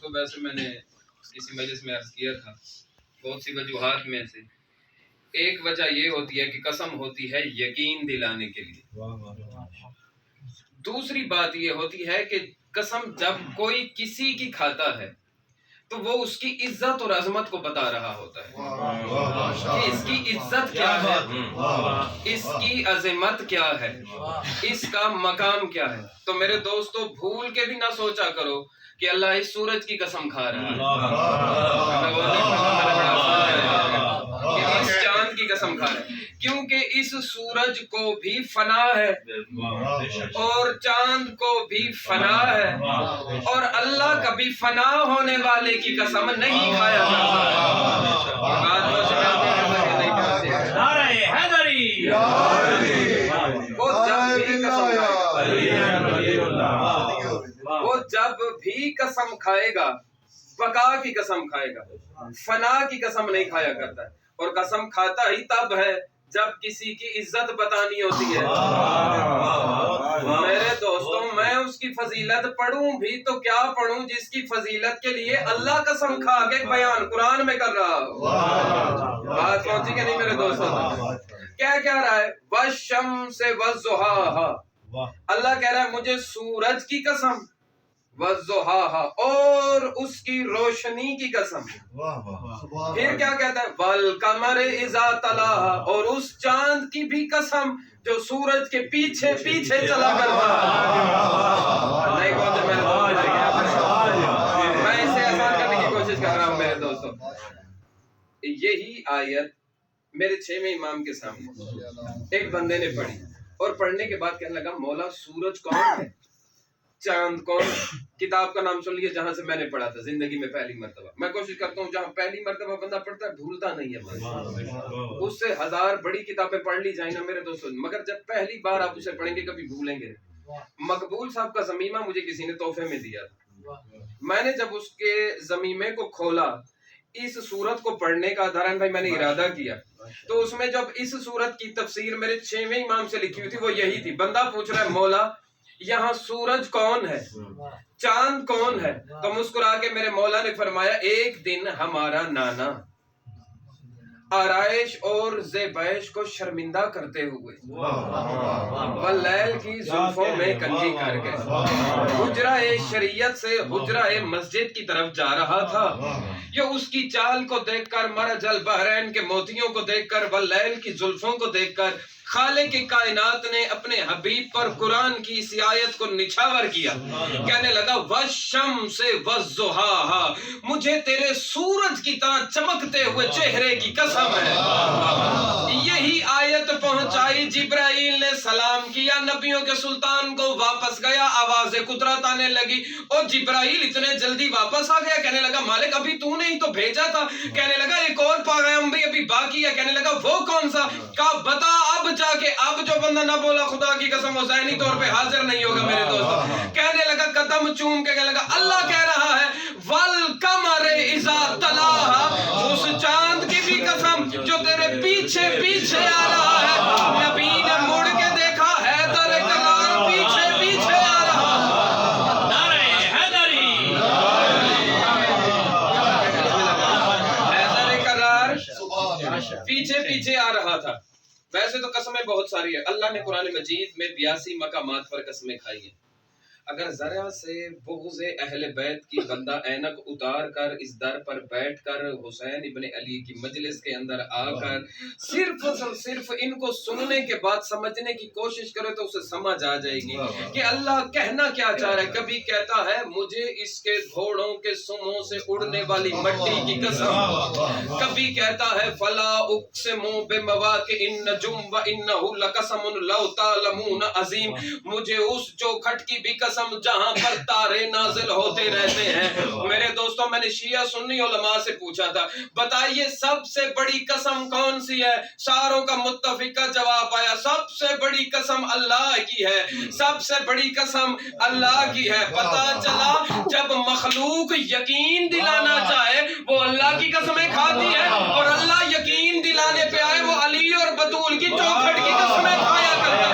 دوستوں ویسے میں نے کسی مجلس میں عرض کیا تھا بہت سی وجوہات میں سے ایک وجہ یہ ہوتی ہے کہ قسم ہوتی ہے یقین دلانے کے لیے، دوسری بات یہ ہوتی ہے کہ قسم جب کوئی کسی کی کھاتا ہے تو وہ اس کی عزت اور عظمت کو بتا رہا ہوتا ہے کہ اس کی عزت کیا ہے، اس کی عظمت کیا ہے، اس کا مقام کیا ہے۔ تو میرے دوستو بھول کے بھی نہ سوچا کرو کہ اللہ اس سورج کی قسم کھا رہا ہے، کہ اس چاند کی قسم کھا رہا ہے، کیونکہ اس سورج کو بھی فنا ہے اور چاند کو بھی فنا ہے، اور اللہ کبھی فنا ہونے والے کی قسم نہیں کھایا وہ جب بھی قسم کھائے گا بقا کی قسم کھائے گا، فنا کی قسم نہیں کھایا کرتا ہے، اور قسم کھاتا ہی تب ہے جب کسی کی عزت بتانی ہوتی ہے۔ میرے دوستوں میں اس کی فضیلت پڑھوں بھی تو کیا پڑھوں جس کی فضیلت کے لیے اللہ قسم کھا کے بیان قرآن میں کر رہا ہو۔ بات پہنچی کہ نہیں میرے دوستوں؟ کیا کہہ رہا ہے؟ والشمس والضحاها، اللہ کہہ رہا ہے مجھے سورج کی قسم، والضحاها اور اس کی روشنی کی قسم، پھر کیا کہتا ہے؟ والقمر اذا تلاها، اور اس چاند کی بھی قسم جو سورج کے پیچھے پیچھے چلا کرتا ہے۔ نہیں بولتے میرے دوست، میں اسے آسان کرنے کی کوشش کر رہا ہوں میرے دوستوں۔ یہی آیت میرے 6ویں امام کے سامنے ایک بندے نے پڑھی، اور پڑھنے کے بعد کہنے لگا مولا سورج کون ہے، چاند کون ہے؟ کتاب کا نام سن لیے جہاں سے میں نے پڑھا تھا زندگی میں پہلی مرتبہ۔ میں کوشش کرتا ہوں جہاں پہلی مرتبہ بندہ پڑھتا ہے بھولتا نہیں ہے، اس سے 1000 بڑی کتابیں پڑھ لی جائیں نا میرے دوستوں، مگر جب پہلی بار آپ اسے پڑھیں گے کبھی بھولیں گے۔ مقبول صاحب کا ضمیمہ مجھے کسی نے تحفے میں دیا تھا، میں نے جب اس کے ضمیمے کو کھولا اس سورت کو پڑھنے کا دھران بھائی میں نے ارادہ کیا، تو اس میں جب اس سورت کی تفسیر میرے 6ویں امام سے لکھی ہوئی تھی وہ یہی تھی۔ بندہ پوچھ رہا ہے مولا یہاں سورج کون ہے، چاند کون ہے؟ تو مسکرا کے میرے مولا نے فرمایا ایک دن ہمارا نانا آرائش اور زیبائش کو شرمندہ کرتے ہوئے واللیل کی زلفوں میں کنجی کر کے حجرہ شریعت سے حجرہ مسجد کی طرف جا رہا تھا، یہ اس کی چال کو دیکھ کر مرج البحرین کے موتیوں کو دیکھ کر واللیل کی زلفوں کو دیکھ کر خالق کائنات نے اپنے حبیب پر قرآن کی اس آیت کو نچھاور کیا، کہنے لگا والشمس والضحاها، مجھے تیرے سورج کی طرح چمکتے ہوئے چہرے کی قسم ہے۔ یہی آیت پہنچائی، جبرائیل نے سلام کیا، نبیوں کے سلطان کو واپس گیا، آواز قدرت آنے لگی، اور جبرائیل اتنے جلدی واپس آ گیا، کہنے لگا مالک ابھی تو نے ہی تو بھیجا تھا، کہنے لگا ایک اور پیغام بھی ابھی باقی ہے، کہنے لگا وہ کون سا؟ کہا بتا اب جا کے، اب جو بندہ نہ بولا خدا کی قسم وہ ذہنی طور پہ حاضر نہیں ہوگا میرے دوستو۔ کہنے لگا قدم چوم کے کہنے لگا اللہ کہہ رہا ہے والقمر اذا تلاها، اس چاند کی بھی قسم جو تیرے پیچھے پیچھے آ رہا ہے۔ نبی نے مڑ کے دیکھا حیدر کرار پیچھے پیچھے آ رہا ہے، نعرہ حیدری، حیدر کرار پیچھے پیچھے آ رہا تھا۔ ویسے تو قسمیں بہت ساری ہیں، اللہ نے قرآن مجید میں 82 مقامات پر قسمیں کھائی ہیں۔ اگر ذرا سے بغض اہل بیت کی بندہ اینک اتار کر اس در پر بیٹھ کر حسین ابن علی کی مجلس کے اندر آ کر صرف ان کو سننے کے بعد سمجھنے کی کوشش کرے تو اسے سمجھ آ جائے گی کہ اللہ کہنا کیا چاہ رہا ہے۔ کبھی کہتا ہے مجھے اس کے گھوڑوں کے سموں سے اڑنے والی مٹی کی قسم، کبھی کہتا ہے فلا اقسم بمواقع النجوم وانہ لقسم لو تعلمون عظیم، مجھے اس چوکھٹ کی بھی قسم جہاں پر تارے نازل ہوتے رہتے ہیں۔ میرے دوستوں میں نے شیعہ سنی علماء سے پوچھا تھا بتائیے سب سے بڑی قسم کون سی ہے؟ ساروں کا متفقہ جواب آیا سب سے بڑی قسم اللہ کی ہے، سب سے بڑی قسم اللہ کی ہے۔ پتہ چلا جب مخلوق یقین دلانا چاہے وہ اللہ کی قسمیں کھاتی ہے، اور اللہ یقین دلانے پہ آئے وہ علی اور بطول کی چوکھٹ کی قسمیں کھایا کرتا ہے۔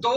2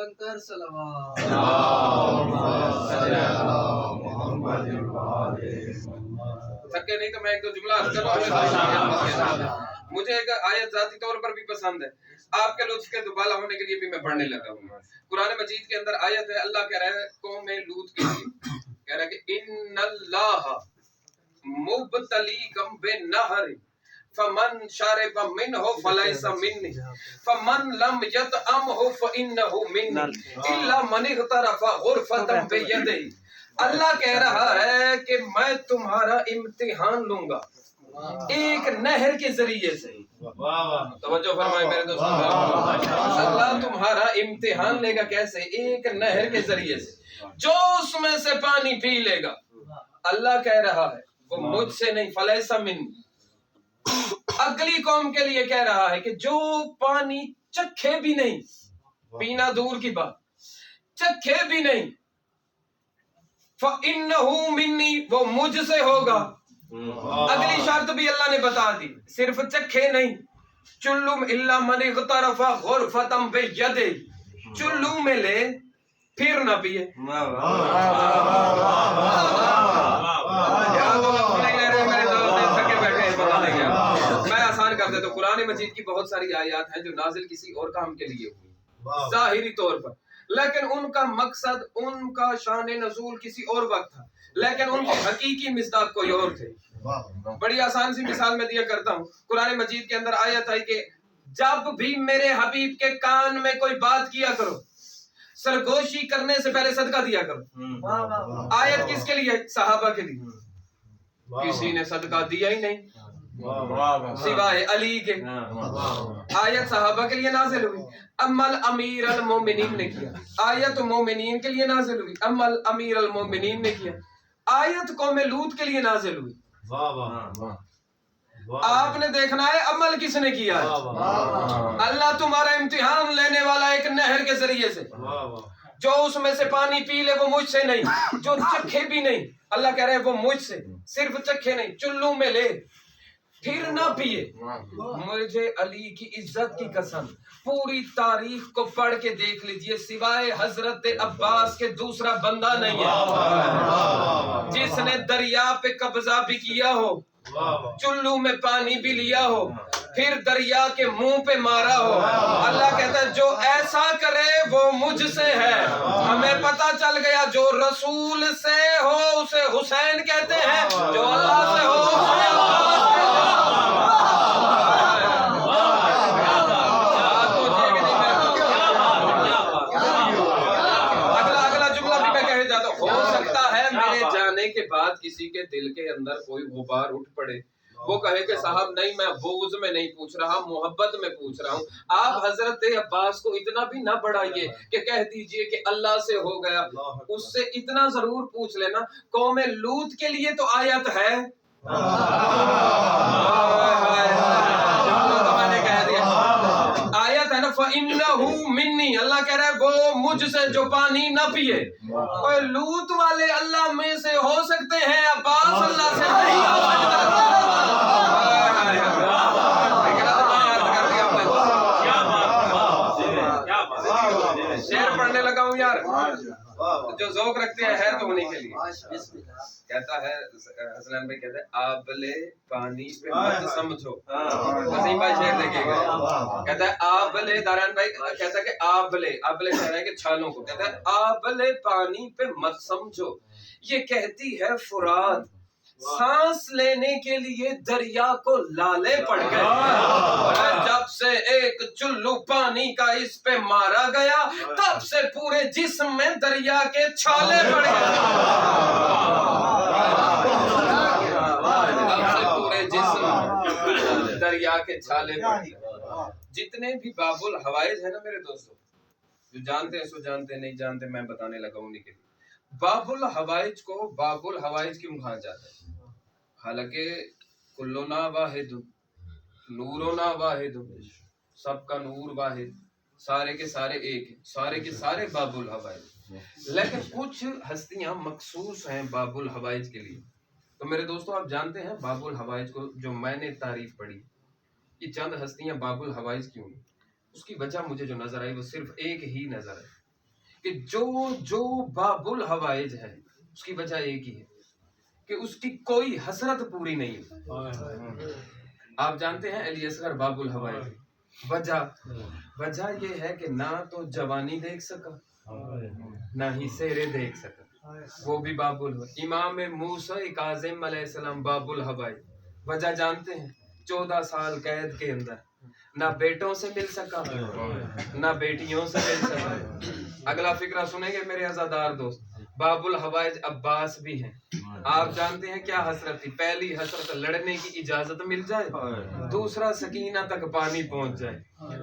بلند کر صلوات. تھکے نہیں تو میں ایک دو جملہ عرض کر رہا ہوں. مجھے ایک آیت ذاتی طور پر بھی پسند ہے، آپ کے لطف کے دوبالا ہونے کے لیے بھی میں پڑھنے لگا ہوں. قرآن مجید کے اندر آیت ہے، اللہ کہہ رہا ہے قوم لوط کے لیے، کہہ رہا ہے کہ ان اللہ مبتلیکم بنہر فمن شرب منہ فلیس منی فمن لم یطعمہ فانہ منی الا من اغترف غرفۃ بیدہ. اللہ کہہ رہا ہے کہ میں تمہارا امتحان لوں گا ایک نہر کے ذریعے سے. توجہ فرمائے میرے دوستو، اللہ تمہارا امتحان لے گا کیسے؟ ایک نہر کے ذریعے سے، جو اس میں سے پانی پی لے گا اللہ کہہ رہا ہے وہ مجھ سے نہیں، فلیس منی. اگلی قوم کے لیے کہہ رہا ہے کہ جو پانی چکھے بھی نہیں، پینا دور کی بات، چکھے بھی نہیں، فَإِنَّهُ مِنِّي وہ مجھ سے ہوگا. اگلی شرط بھی اللہ نے بتا دی، صرف چکھے نہیں، چلم الا من اغترف غرفۃ بیدہ، چلو میں لے پھر نہ پیے. میں آسان کر دیتا ہوں، قرآن مجید کی بہت ساری آیات ہیں جو نازل کسی اور کام کے لیے ہوئی ظاہری طور پر، لیکن ان کا مقصد، ان کا شان نزول کسی اور وقت تھا، لیکن ان کی حقیقی مصداق کوئی اور تھے. بڑی آسان سی مثال میں دیا کرتا ہوں. قرآن مجید کے اندر آیت ہے کہ جب بھی میرے حبیب کے کان میں کوئی بات کیا کرو، سرگوشی کرنے سے پہلے صدقہ دیا کرو. آیت کس کے لیے؟ صحابہ کے لیے. کسی نے صدقہ دیا ہی نہیں سوائے علی کے. آیت صحابہ کے لیے نازل ہوئی، امل امیر المومنین نے کیا. آیت مومنین کے لیے نازل ہوئی، امل امیر المومنین نے کیا. آیت قوم لوط کے لیے نازل ہوئی. آپ نے دیکھنا ہے عمل کس نے کیا ہے. اللہ تمہارا امتحان لینے والا ایک نہر کے ذریعے سے، جو اس میں سے پانی پی لے وہ مجھ سے نہیں، جو چکھے بھی نہیں، اللہ کہہ رہے ہیں وہ مجھ سے، صرف چکھے نہیں، چلو میں لے پھر نہ پیے. مجھے علی کی عزت کی قسم پوری تاریخ کو پڑھ کے دیکھ لیجئے، سوائے حضرت عباس کے دوسرا بندہ نہیں ہے جس نے دریا پہ قبضہ بھی کیا ہو، چلو میں پانی بھی لیا ہو، پھر دریا کے منہ پہ مارا ہو. اللہ کہتا ہے جو ایسا کرے وہ مجھ سے ہے. ہمیں پتا چل گیا جو رسول سے ہو اسے حسین کہتے ہیں، جو اللہ سے ہو اسے عباس کہتے ہیں. اگلا جملہ بھی میں کہہ جاتا ہوں، ہو سکتا ہے میرے جانے کے بعد کسی کے دل کے اندر کوئی غبار اٹھ پڑے، وہ کہے کہ صاحب نہیں میں بغض میں نہیں پوچھ رہا، محبت میں پوچھ رہا ہوں. آپ حضرت عباس کو اتنا بھی نہ بڑھائیے کہ کہہ دیجئے کہ اللہ سے ہو گیا. اس سے اتنا ضرور پوچھ لینا قوم لوط کے لیے تو آیت ہے. آیت ہے نا، فَإِنَّهُ مِنِّي، اللہ کہہ رہا ہے وہ مجھ سے جو پانی نہ پیے. اور لوط والے اللہ میں سے ہو سکتے ہیں، عباس اللہ سے نہیں ہو سکتا. شعر پڑھنے لگا ہوں یار، جو ذوق رکھتے ہیں ہے تو انہیں کے لیے. کہتا ہے حسنین بھائی، کہتا ہے آبلے پانی پہ مت سمجھو. وسیم بھائی شعر دیکھیے گا، کہتا ہے آبلے، داران بھائی کہتا ہے کہ آبلے کہہ رہا ہے کہ چھالوں کو، کہتا ہے آبلے پانی پہ مت سمجھو، یہ کہتی ہے فرات سانس لینے کے لیے دریا کو لالے پڑ گئے. جب سے ایک چلو پانی کا اس پہ مارا گیا تب سے پورے جسم میں دریا کے چھالے پڑ گئے. تب سے پورے جسم دریا کے چھالے پڑ گئے. جتنے بھی باب الحوائج ہیں نا میرے دوستو، جو جانتے ہیں سو جانتے ہیں، نہیں جانتے میں بتانے لگا ہوں انہیں کے لیے. باب الحوائج کو باب الحوائج کیوں کہا جاتا ہے؟ حالانکہ کلنا واحد، نورنا واحد، سب کا نور واحد، سارے کے سارے ایک، سارے کے سارے باب الحوائج. لیکن کچھ ہستیاں مخصوص ہیں باب الحوائج کے لیے. تو میرے دوستو آپ جانتے ہیں باب الحوائج کو جو میں نے تعریف پڑھی، یہ چند ہستیاں باب الحوائج کیوں ہیں؟ اس کی وجہ مجھے جو نظر آئی وہ صرف ایک ہی نظر ہے. کہ جو بابل ہوائج ہے اس کی وجہ ایک ہی ہے کہ اس کی کوئی حسرت پوری نہیں ہے۔ آپ جانتے ہیں علی اصغر باب الحوائج، وجہ یہ ہے کہ نہ تو جوانی دیکھ سکا نہ ہی سیرے دیکھ سکا، وہ بھی باب الحوائج۔ امام موسیٰ کاظم علیہ السلام باب الحوائج، وجہ جانتے ہیں 14 سال قید کے اندر نہ بیٹوں سے مل سکا نہ بیٹیوں سے مل سکا۔ اگلا فقرہ سنیں گے میرے عزادار دوست، باب الحوائج عباس بھی ہیں۔ آپ جانتے ہیں کیا حسرت تھی؟ پہلی حسرت لڑنے کی اجازت مل جائے، دوسرا سکینہ تک پانی پہنچ جائے۔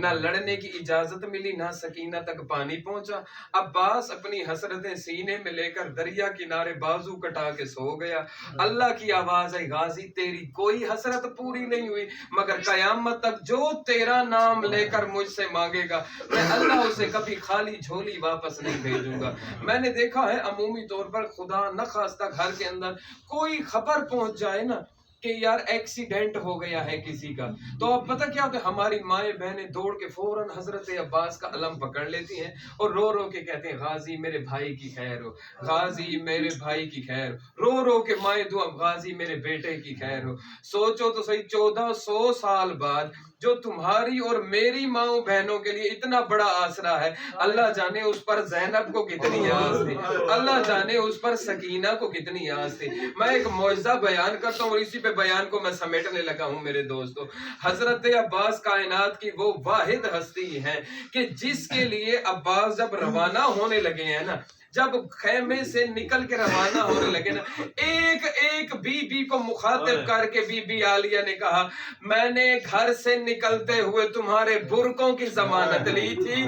نہ لڑنے کی اجازت ملی نہ سکینہ تک پانی پہنچا۔ عباس اپنی حسرتیں سینے میں لے کر دریا کنارے بازو کٹا کے سو گیا۔ اللہ کی آواز ہے، غازی تیری کوئی حسرت پوری نہیں ہوئی مگر قیامت تک جو تیرا نام لے کر مجھ سے مانگے گا میں اللہ اسے کبھی خالی جھولی واپس نہیں بھیجوں گا۔ میں نے دیکھا ہے عمومی طور پر خدا نخواستہ گھر کے اندر کوئی خبر پہنچ جائے نا کہ یار ایکسیڈنٹ ہو گیا ہے کسی کا، تو اب پتہ کیا ہوتا ہے، ہماری مائیں بہنیں دوڑ کے فوراً حضرت عباس کا علم پکڑ لیتی ہیں اور رو رو کے کہتے ہیں غازی میرے بھائی کی خیر ہو، غازی میرے بھائی کی خیر ہو، رو رو کے مائیں دعا غازی میرے بیٹے کی خیر ہو۔ سوچو تو صحیح 1400 سال بعد جو تمہاری اور میری ماؤں بہنوں کے لیے اتنا بڑا آسرا ہے، اللہ جانے اس پر زینب کو کتنی آس تھی، اللہ جانے اس پر سکینہ کو کتنی آس تھی۔ میں ایک معجزہ بیان کرتا ہوں اور اسی پہ بیان کو میں سمیٹنے لگا ہوں میرے دوستو۔ حضرت عباس کائنات کی وہ واحد ہستی ہے کہ جس کے لیے عباس جب روانہ ہونے لگے ہیں نا، جب خیمے سے نکل کے روانہ ہونے لگے نا، ایک ایک بی بی کو مخاطب کر کے بی بی عالیہ نے کہا میں نے گھر سے نکلتے ہوئے تمہارے برقوں کی ضمانت لی تھی،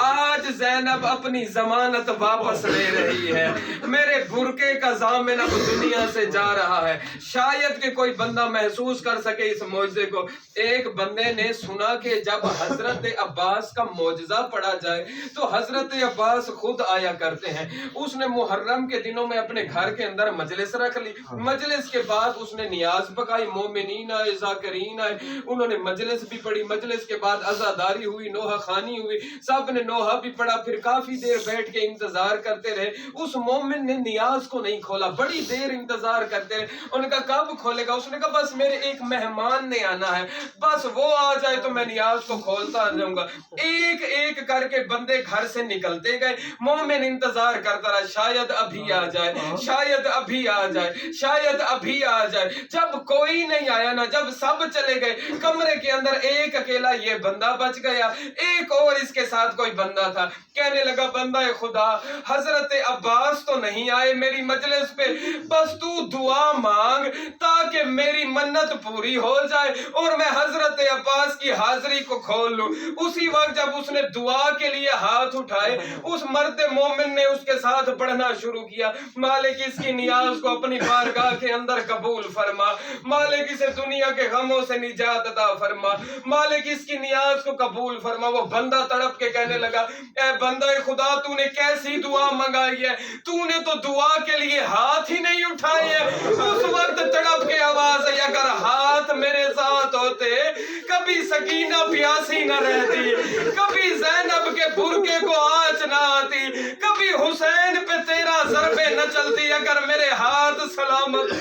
آج زینب اپنی ضمانت واپس لے رہی ہے، میرے برقے کا ضامن اب دنیا سے جا رہا ہے۔ شاید کہ کوئی بندہ محسوس کر سکے اس معجزے کو۔ ایک بندے نے سنا کہ جب حضرت عباس کا معجزہ پڑھا جائے تو حضرت عباس خود آیا کرتے ہیں۔ اس نے محرم کے دنوں میں اپنے گھر کے اندر مجلس رکھ لی، مجلس کے بعد اس نے نیاز پکائی، مومنین آئے، ذاکرین آئے، انہوں نے مجلس بھی پڑھی، مجلس کے بعد عزاداری ہوئی، نوحہ خانی ہوئی، سب نے نوحہ بھی پڑھا، پھر کافی دیر بیٹھ کے انتظار کرتے رہے۔ اس مومن نے نیاز کو نہیں کھولا، بڑی دیر انتظار کرتے رہے۔ انہوں نے کہا کب کھولے گا؟ اس نے کہا بس میرے ایک مہمان نے آنا ہے، بس وہ آ جائے تو میں نیاز کو کھولتا جاؤں گا۔ ایک ایک کر کے بندے گھر سے نکلتے گئے، مومن انتظار کرتا رہا شاید ابھی آ جائے، شاید ابھی آ جائے، شاید ابھی آ جائے۔ جب کوئی نہیں آیا نا، جب سب چلے گئے، کمرے کے اندر ایک اکیلا یہ بندہ بچ گیا، ایک اور اس کے ساتھ کوئی بندہ تھا۔ کہنے لگا بندہ خدا حضرت عباس تو نہیں آئے میری مجلس پہ، بس تو دعا مانگ تاکہ میری منت پوری ہو جائے اور میں حضرت عباس کی حاضری کو کھول لوں۔ اسی وقت جب اس نے دعا کے لیے ہاتھ اٹھائے، اس مرد مومن نے اس کے ساتھ پڑھنا شروع کیا، مالک اس کی نیاز کو اپنی بارگاہ کے اندر قبول فرما، مالک اسے دنیا کے غموں سے نجات عطا فرما، مالک اس کی نیاز کو قبول فرما۔ وہ بندہ تڑپ کے کہنے لگا اے بندہ خدا تو نے کیسی دعا منگائی ہے، تو نے تو دعا کے لیے ہاتھ ہی نہیں اٹھائے ہیں۔ اس وقت تڑپ کے آواز ہے اگر ہاتھ میرے ساتھ ہوتے کبھی سکینہ پیاسی نہ رہتی، کبھی زینب کے برقے کو آنچ نہ آتی، کبھی حسین پہ تیرا ضربے نہ چلتی، اگر میرے ہاتھ سلامت